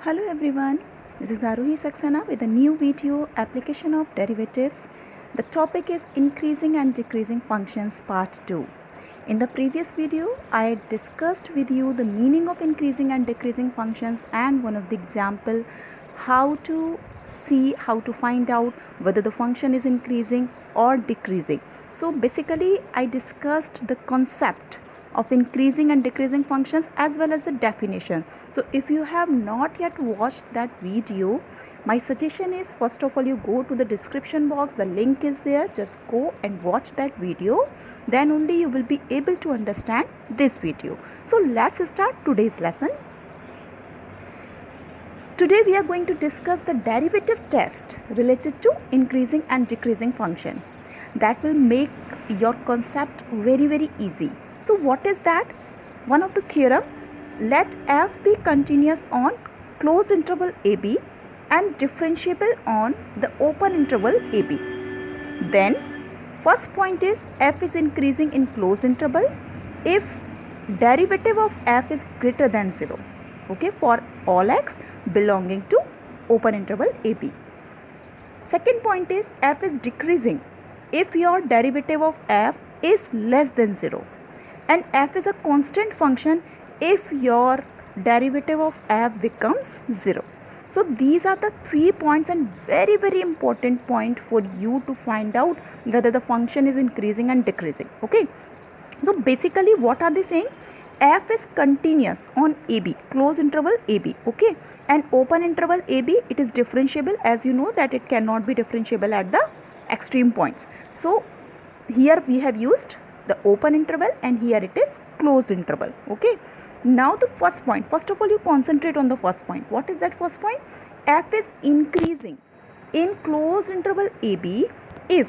Hello everyone, this is Aruhi Saxena with a new video application of derivatives. The topic is increasing and decreasing functions part 2. In the previous video, I discussed with you the meaning of increasing and decreasing functions and one of the example how to find out whether the function is increasing or decreasing. So basically I discussed the concept of increasing and decreasing functions as well as the definition. So if you have not yet watched that video, my suggestion is first of all you go to the description box, the link is there, just go and watch that video, then only you will be able to understand this video. So let's start today's lesson. Today we are going to discuss the derivative test related to increasing and decreasing function. That will make your concept very easy. So what is that? One of the theorem, let f be continuous on closed interval ab and differentiable on the open interval ab. Then first point is f is increasing in closed interval if derivative of f is greater than 0. Okay, for all x belonging to open interval ab. Second point is f is decreasing if your derivative of f is less than 0. And f is a constant function if your derivative of f becomes 0. So these are the 3 points and very important point for you to find out whether the function is increasing and decreasing. Okay. So basically what are they saying? F is continuous on AB, closed interval AB. Okay. And open interval AB, it is differentiable, as you know that it cannot be differentiable at the extreme points. So here we have used the open interval and here it is closed interval. Okay. Now the first point, first of all you concentrate on the first point. What is that first point? F is increasing in closed interval AB if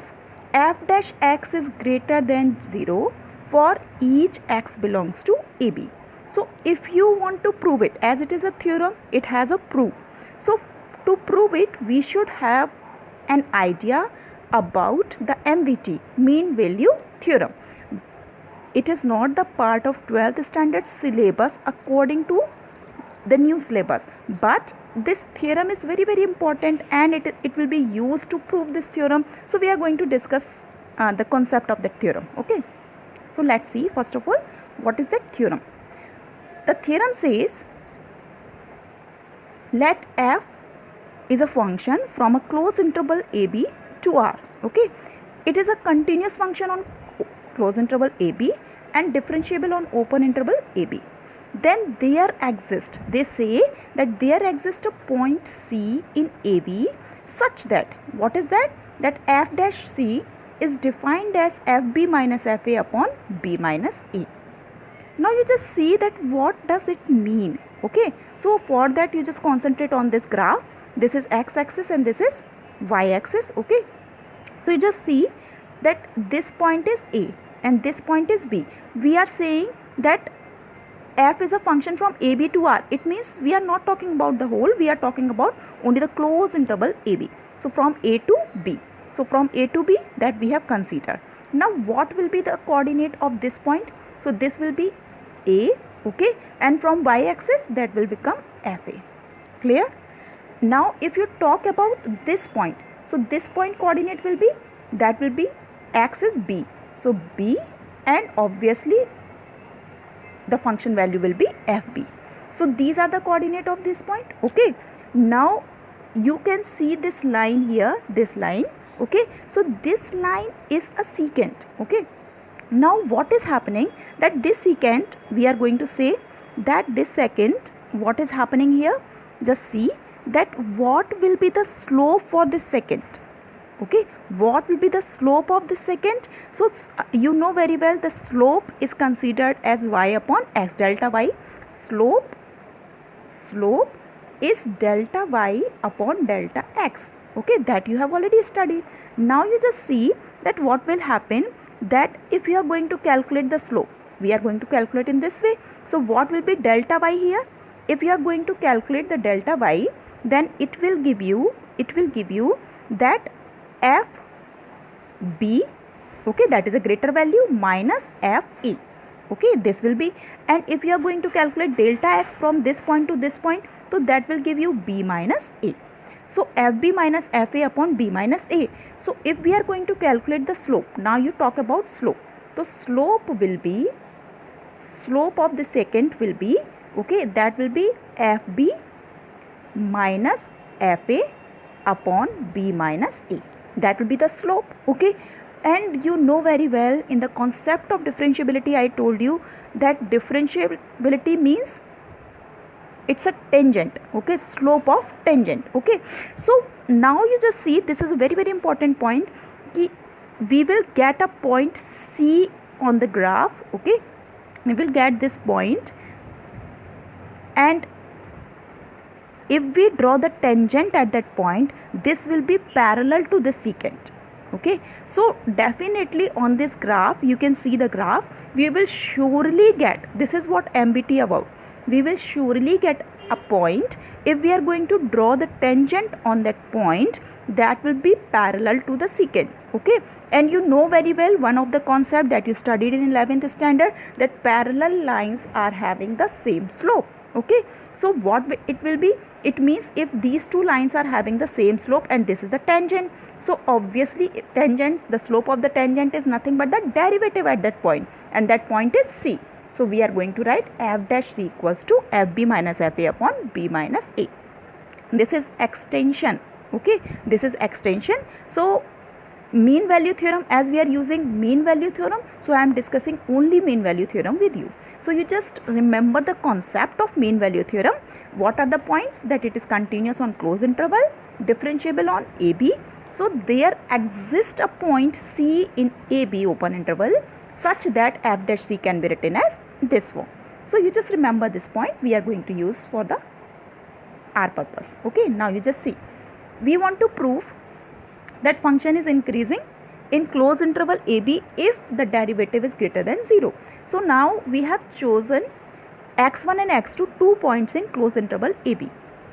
f dash x is greater than 0 for each x belongs to AB. So if you want to prove it, as it is a theorem, it has a proof. So to prove it, we should have an idea about the MVT, mean value theorem. It is not the part of 12th standard syllabus according to the new syllabus, but this theorem is very important and it will be used to prove this theorem. So we are going to discuss the concept of that theorem. Okay, so let's see first of all what is that theorem. The theorem says let f is a function from a closed interval AB to R. Okay, it is a continuous function on closed interval AB and differentiable on open interval AB. Then there exists, they say that there exists a point C in AB such that, what is that? That f dash C is defined as fb minus fa upon b minus a. Now you just see that what does it mean. Okay, so for that you just concentrate on this graph. This is x-axis and this is y-axis. Okay, so you just see that this point is A and this point is B. We are saying that f is a function from AB to R. It means we are not talking about the whole, we are talking about only the closed interval AB. So from A to B. So from A to B that we have considered. Now what will be the coordinate of this point? So this will be A. Okay, and from y-axis that will become FA. Clear? Now if you talk about this point, so this point coordinate will be, that will be x is B. So B, and obviously the function value will be FB. So these are the coordinate of this point. Okay, now you can see this line here, this line. Okay, so this line is a secant. Okay, now what is happening, that this secant, we are going to say that this secant, what is happening here, just see that what will be the slope for this secant. Okay, what will be the slope of this secant? So you know very well the slope is considered as y upon x, delta y. Slope is delta y upon delta x. Okay, that you have already studied. Now you just see that what will happen, that if you are going to calculate the slope, we are going to calculate in this way. So what will be delta y here? If you are going to calculate the delta y, then it will give you that FB, okay, that is a greater value, minus FE. Okay, this will be, and if you are going to calculate delta x from this point to this point, so that will give you b minus a. So fb minus fa upon b minus a. So if we are going to calculate the slope, now you talk about slope. So slope will be, slope of the secant will be, okay, that will be fb minus fa upon b minus a. That will be the slope. Okay, and you know very well in the concept of differentiability, I told you that differentiability means it's a tangent. Okay, slope of tangent. Okay, so now you just see, this is a very very important point, कि we will get a point C on the graph. Okay, we will get this point, and if we draw the tangent at that point, this will be parallel to the secant. Okay, so definitely on this graph, you can see the graph, we will surely get, this is what MBT about, we will surely get a point if we are going to draw the tangent on that point that will be parallel to the secant. Okay, and you know very well one of the concept that you studied in 11th standard, that parallel lines are having the same slope. Okay, so what it will be, it means if these two lines are having the same slope and this is the tangent, so obviously tangents, the slope of the tangent is nothing but the derivative at that point, and that point is C. So we are going to write f dash C equals to fb minus fa upon b minus a. This is extension. Okay, this is extension. So mean value theorem, as we are using mean value theorem, so I am discussing only mean value theorem with you. So you just remember the concept of mean value theorem. What are the points? That it is continuous on closed interval, differentiable on AB. So there exists a point C in AB open interval such that f dash C can be written as this form. So you just remember this point we are going to use for the our purpose. Okay, now you just see, we want to prove that function is increasing in closed interval AB if the derivative is greater than 0. So now we have chosen x1 and x2, 2 points in closed interval AB,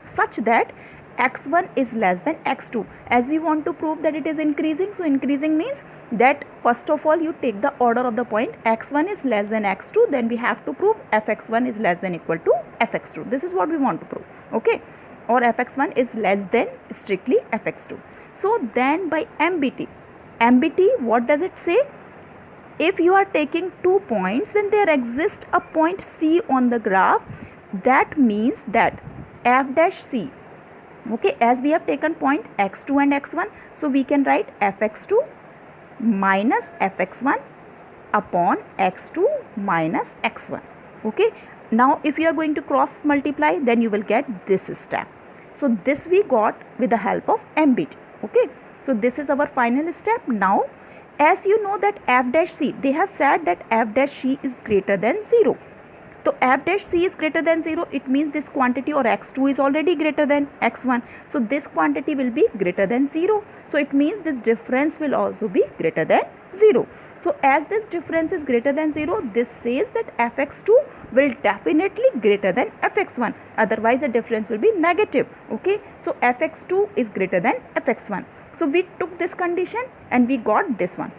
such that x1 is less than x2. As we want to prove that it is increasing, so increasing means that first of all you take the order of the point, x1 is less than x2, then we have to prove fx1 is less than equal to fx2. This is what we want to prove. Okay, or fx1 is less than strictly fx2. So then by MBT, what does it say? If you are taking 2 points, then there exists a point C on the graph. That means that f dash C, okay, as we have taken point x2 and x1, so we can write fx2 minus fx1 upon x2 minus x1. Okay, now if you are going to cross multiply, then you will get this step. So this we got with the help of MBT. Okay, so this is our final step. Now as you know that f dash C, they have said that f dash C is greater than 0. So f dash C is greater than 0, it means this quantity or x2 is already greater than x1. So this quantity will be greater than 0. So it means this difference will also be greater than 0. So as this difference is greater than 0, this says that fx2 will definitely greater than fx1. Otherwise the difference will be negative. Okay, so fx2 is greater than fx1. So we took this condition and we got this one.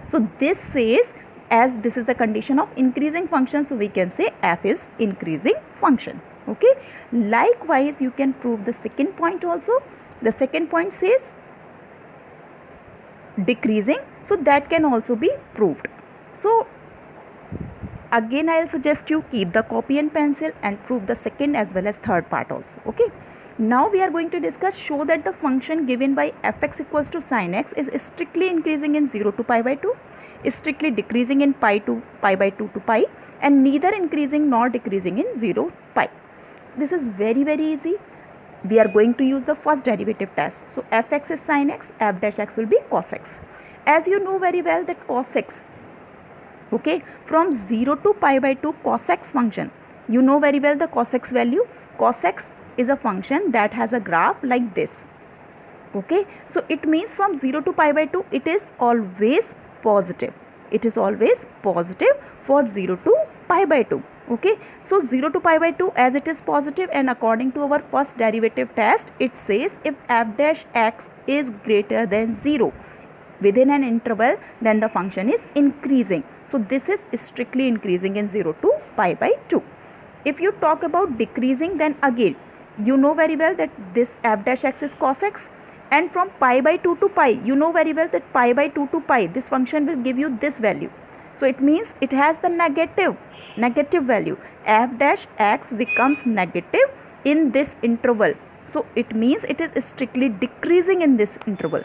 So this says, as this is the condition of increasing function, so we can say f is increasing function. Okay, likewise you can prove the second point also. The second point says decreasing, so that can also be proved. So again I will suggest you keep the copy and pencil and prove the second as well as third part also. Okay, now we are going to discuss, show that the function given by fx equals to sin x is strictly increasing in 0 to pi by 2, is strictly decreasing in pi to pi by 2 to pi, and neither increasing nor decreasing in 0 pi. This is very very easy. We are going to use the first derivative test. So fx is sin x, f dash x will be cos x. As you know very well that cos x, okay, from 0 to pi by 2 cos x function, you know very well the cos x value. Cos x is a function that has a graph like this. Okay, so it means from 0 to pi by 2 it is always positive. It is always positive for 0 to pi by 2. Okay, so 0 to pi by 2 as it is positive, and according to our first derivative test, it says if f dash x is greater than 0, within an interval, then the function is increasing. So this is strictly increasing in 0 to pi by 2. If you talk about decreasing, then again you know very well that this f dash x is cos x, and from pi by 2 to pi, you know very well that pi by 2 to pi, this function will give you this value. So it means it has the negative value. F dash x becomes negative in this interval. So it means it is strictly decreasing in this interval.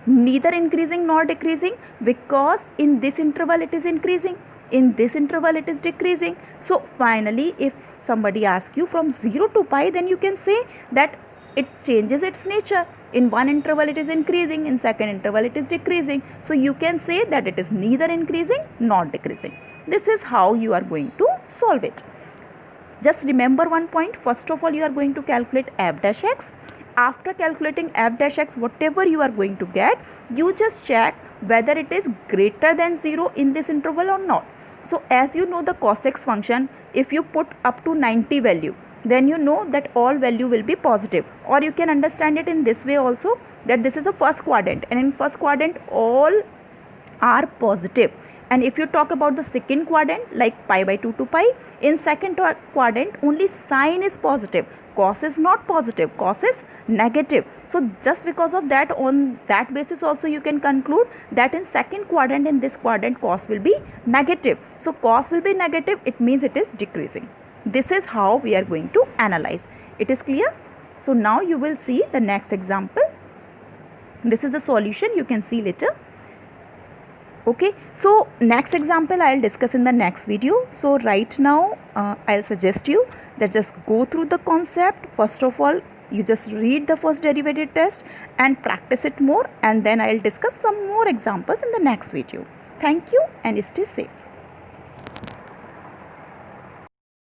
Neither increasing nor decreasing, because in this interval it is increasing, in this interval it is decreasing. So finally, if somebody asks you from 0 to pi, then you can say that it changes its nature. In one interval it is increasing, in second interval it is decreasing. So you can say that it is neither increasing nor decreasing. This is how you are going to solve it. Just remember one point. First of all, you are going to calculate f dash x. After calculating f dash x, whatever you are going to get, you just check whether it is greater than 0 in this interval or not. So as you know the cos x function, if you put up to 90 value, then you know that all value will be positive. Or you can understand it in this way also, that this is the first quadrant, and in first quadrant all are positive. And if you talk about the second quadrant, like pi by 2 to pi, in second quadrant only sign is positive, cos is not positive, cos is negative. So just because of that, on that basis also you can conclude that in second quadrant, in this quadrant, cos will be negative. So cos will be negative, it means it is decreasing. This is how we are going to analyze. It is clear? So now you will see the next example. This is the solution, you can see later. Okay, so next example I'll discuss in the next video. So right now I'll suggest you that just go through the concept. First of all, you just read the first derivative test and practice it more, and then I'll discuss some more examples in the next video. Thank you and stay safe.